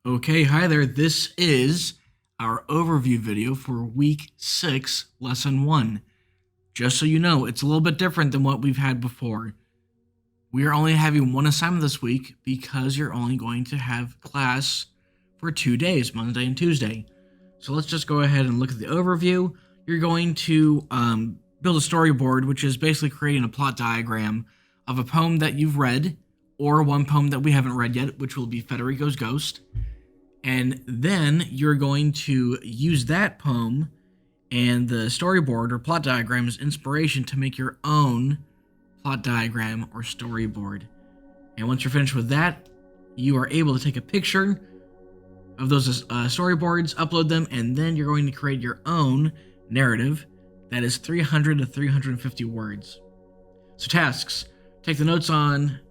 Okay, hi there. This is our overview video for week 6, lesson 1. Just so you know, it's a little bit different than what we've had before. We are only having one assignment this week because you're only going to have class for 2 days, Monday and Tuesday. So let's just go ahead and look at the overview. You're going to build a storyboard, which is basically creating a plot diagram of a poem that you've read, or one poem that we haven't read yet, which will be Federico's Ghost. And then you're going to use that poem and the storyboard or plot diagram as inspiration to make your own plot diagram or storyboard. And once you're finished with that, you are able to take a picture of those storyboards, upload them, and then you're going to create your own narrative that is 300 to 350 words. So tasks: take the notes on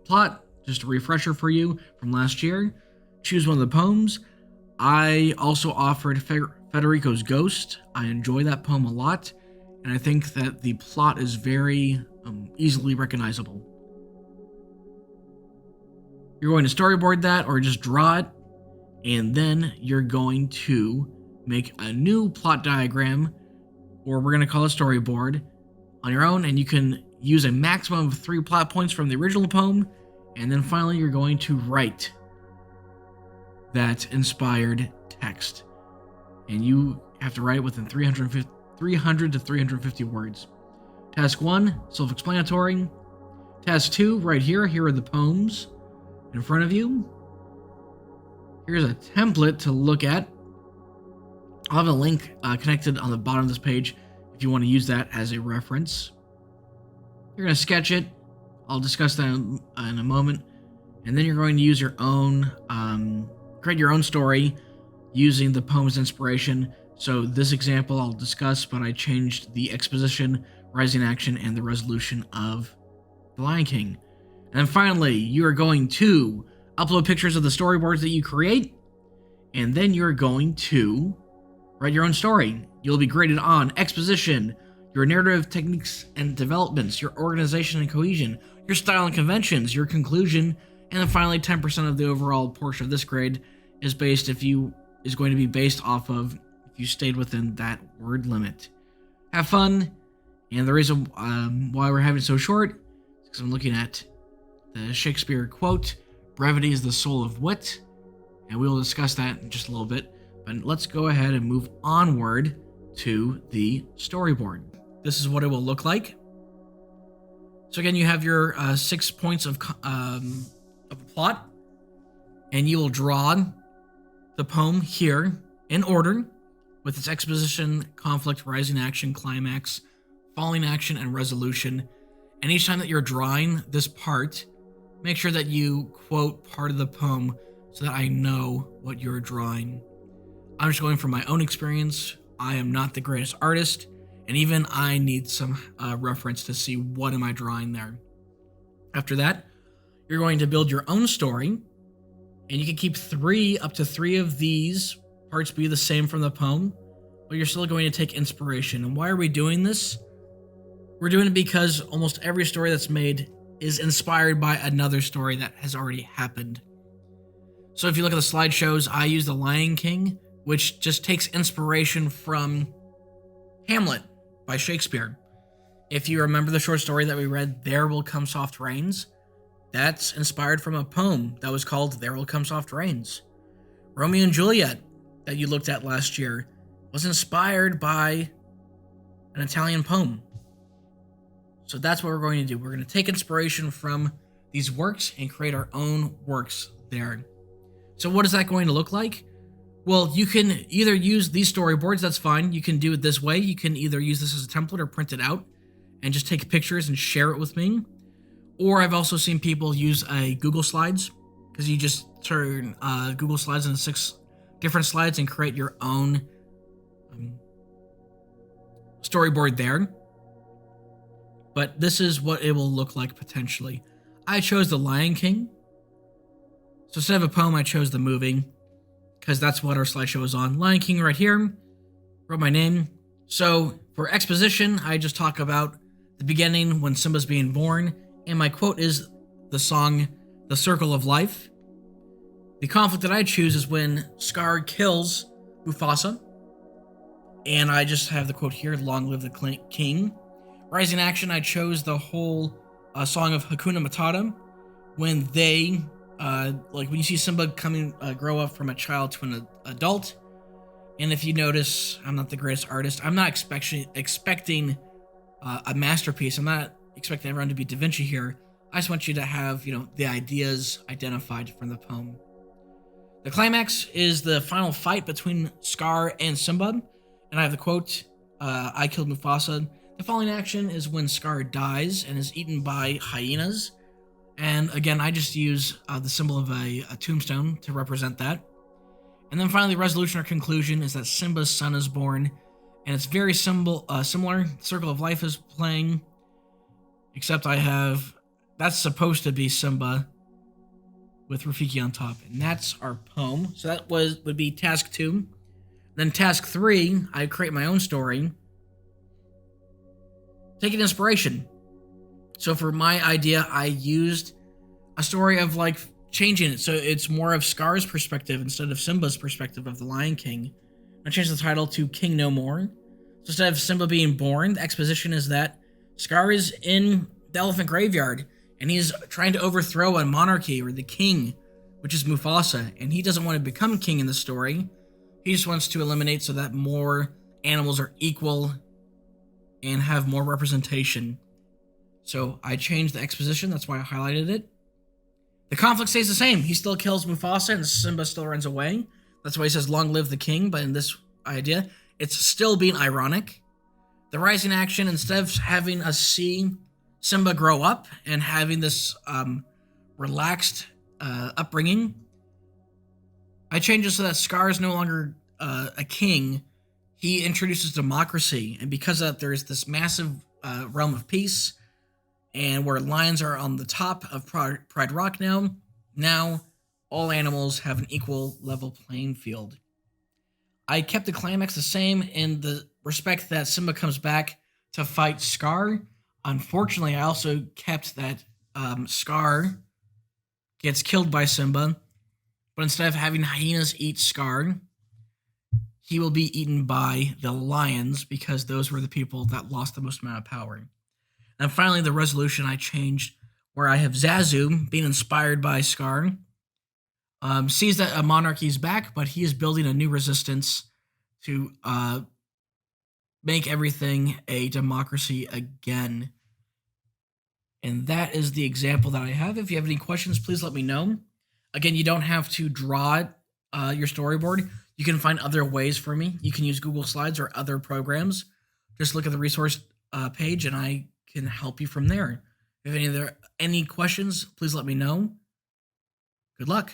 plot, just a refresher for you from last year. Choose one of the poems. I also offered Federico's Ghost. I enjoy that poem a lot, and I think that the plot is very easily recognizable. You're going to storyboard that or just draw it, and then you're going to make a new plot diagram, or we're going to call it storyboard, on your own, and you can use a maximum of 3 plot points from the original poem, and then finally you're going to write that inspired text, and you have to write it within 300 to 350 words. Task 1, self-explanatory. Task 2, right here are the poems in front of you. Here's a template to look at. I'll have a link connected on the bottom of this page if you want to use that as a reference. You're going to sketch it. I'll discuss that in a moment. And then you're going to use your own create your own story using the poem's inspiration. So this example I'll discuss, but I changed the exposition, rising action, and the resolution of The Lion King. And then finally, you are going to upload pictures of the storyboards that you create, and then you're going to write your own story. You'll be graded on exposition, your narrative techniques and developments, your organization and cohesion, your style and conventions, your conclusion, and then finally 10% of the overall portion of this grade is going to be based off of if you stayed within that word limit. Have fun, and the reason why we're having it so short is because I'm looking at the Shakespeare quote, "Brevity is the soul of wit," and we will discuss that in just a little bit. But let's go ahead and move onward to the storyboard. This is what it will look like. So again, you have your 6 points of a plot, and you will draw the poem here in order with its exposition, conflict, rising action, climax, falling action, and resolution. And each time that you're drawing this part, make sure that you quote part of the poem so that I know what you're drawing. I'm just going from my own experience. I am not the greatest artist, and even I need some reference to see what am I drawing there. After that, you're going to build your own story, and you can keep up to three of these parts be the same from the poem, but you're still going to take inspiration. And why are we doing this? We're doing it because almost every story that's made is inspired by another story that has already happened. So if you look at the slideshows, I use The Lion King, which just takes inspiration from Hamlet by Shakespeare. If you remember the short story that we read, There Will Come Soft Rains, that's inspired from a poem that was called There Will Come Soft Rains. Romeo and Juliet, that you looked at last year, was inspired by an Italian poem. So that's what we're going to do. We're going to take inspiration from these works and create our own works there. So what is that going to look like? Well, you can either use these storyboards, that's fine. You can do it this way. You can either use this as a template or print it out and just take pictures and share it with me. Or I've also seen people use a Google Slides, because you just turn Google Slides into 6 different slides and create your own storyboard there. But this is what it will look like potentially. I chose The Lion King. So instead of a poem, I chose the movie, because that's what our slideshow is on. Lion King right here. Wrote my name. So for exposition, I just talk about the beginning when Simba's being born. And my quote is the song The Circle of Life. The conflict that I choose is when Scar kills Mufasa, and I just have the quote here, "Long live the king." Rising action, I chose the whole song of Hakuna Matata, when they, like when you see Simba grow up from a child to an adult. And if you notice, I'm not the greatest artist. I'm not expecting a masterpiece. I'm not expecting everyone to be Da Vinci here. I just want you to have, the ideas identified from the poem. The climax is the final fight between Scar and Simba, and I have the quote, "I killed Mufasa." The following action is when Scar dies and is eaten by hyenas. And again, I just use the symbol of a tombstone to represent that. And then finally, the resolution or conclusion is that Simba's son is born, and it's very similar. Circle of Life is playing, except that's supposed to be Simba with Rafiki on top, and that's our poem. So that would be task 2. Then task 3, I create my own story. Take an inspiration. So for my idea, I used a story of changing it, so it's more of Scar's perspective instead of Simba's perspective of the Lion King. I changed the title to King No More. So instead of Simba being born, the exposition is that Scar is in the elephant graveyard, and he's trying to overthrow a monarchy, or the king, which is Mufasa, and he doesn't want to become king in the story. He just wants to eliminate so that more animals are equal and have more representation. So I changed the exposition, that's why I highlighted it. The conflict stays the same. He still kills Mufasa and Simba still runs away. That's why he says, "Long live the king," but in this idea, it's still being ironic. The rising action, instead of having us see Simba grow up and having this relaxed upbringing, I changed it so that Scar is no longer a king. He introduces democracy, and because of that, there's this massive realm of peace, and where lions are on the top of Pride Rock now all animals have an equal level playing field. I kept the climax the same in the respect that Simba comes back to fight Scar. Unfortunately, I also kept that Scar gets killed by Simba, but instead of having hyenas eat Scar, he will be eaten by the lions, because those were the people that lost the most amount of power. And finally, the resolution I changed, where I have Zazu being inspired by Scar, sees that a monarchy is back, but he is building a new resistance to make everything a democracy again. And that is the example that I have. If you have any questions, please let me know. Again, you don't have to draw your storyboard. You can find other ways for me. You can use Google Slides or other programs. Just look at the resource page, and I can help you from there. If any questions, please let me know. Good luck.